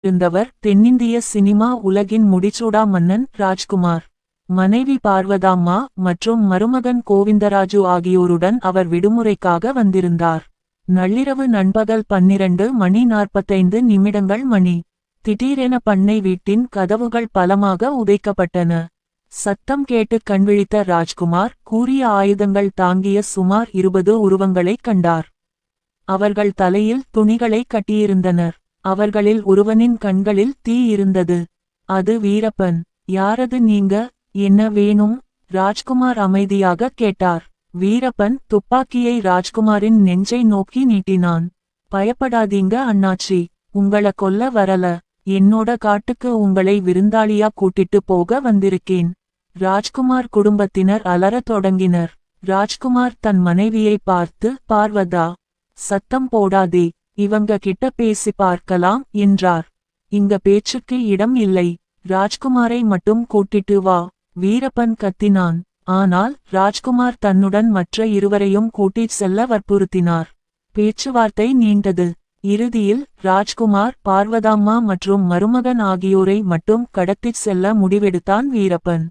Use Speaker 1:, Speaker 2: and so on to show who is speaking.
Speaker 1: இருந்தவர் தென்னிந்திய சினிமா உலகின் முடிசூடா மன்னன் ராஜ்குமார். மனைவி பார்வதாம்மா மற்றும் மருமகன் கோவிந்தராஜு ஆகியோருடன் அவர் விடுமுறைக்காக வந்திருந்தார். நள்ளிரவு நண்பகல் 12:45 மணி. திடீரென பண்ணை வீட்டின் கதவுகள் பலமாக உதைக்கப்பட்டன. சத்தம் கேட்டு கண்விழித்த ராஜ்குமார் கூரிய ஆயுதங்கள் தாங்கிய சுமார் 20 உருவங்களைக் கண்டார். அவர்கள் தலையில் துணிகளை கட்டியிருந்தனர். அவர்களில் ஒருவனின் கண்களில் தீ இருந்தது. அது வீரப்பன். யாரது நீங்க, என்ன வேணும்? ராஜ்குமார் அமைதியாக கேட்டார். வீரப்பன் துப்பாக்கியை ராஜ்குமாரின் நெஞ்சை நோக்கி நீட்டினான். பயப்படாதீங்க அண்ணாச்சி, உங்கள கொல்ல வரல. என்னோட காட்டுக்கு உங்களை விருந்தாளியா கூட்டிட்டு போக வந்திருக்கேன். ராஜ்குமார் குடும்பத்தினர் அலறத் தொடங்கினர். ராஜ்குமார் தன் மனைவியை பார்த்து, பார்வதா, சத்தம் போடாதே, இவங்க கிட்ட பேசி பார்க்கலாம் என்றார். இங்க பேச்சுக்கு இடம் இல்லை. ராஜ்குமாரை மட்டும் கூட்டிட்டு வா, வீரப்பன் கத்தினான். ஆனால் ராஜ்குமார் தன்னுடன் மற்ற இருவரையும் கூட்டிச் செல்ல வற்புறுத்தினார். பேச்சுவார்த்தை நீண்டது. இறுதியில் ராஜ்குமார், பார்வதாம்மா மற்றும் மருமகன் ஆகியோரை மட்டும் கடத்திச் செல்ல முடிவெடுத்தான் வீரப்பன்.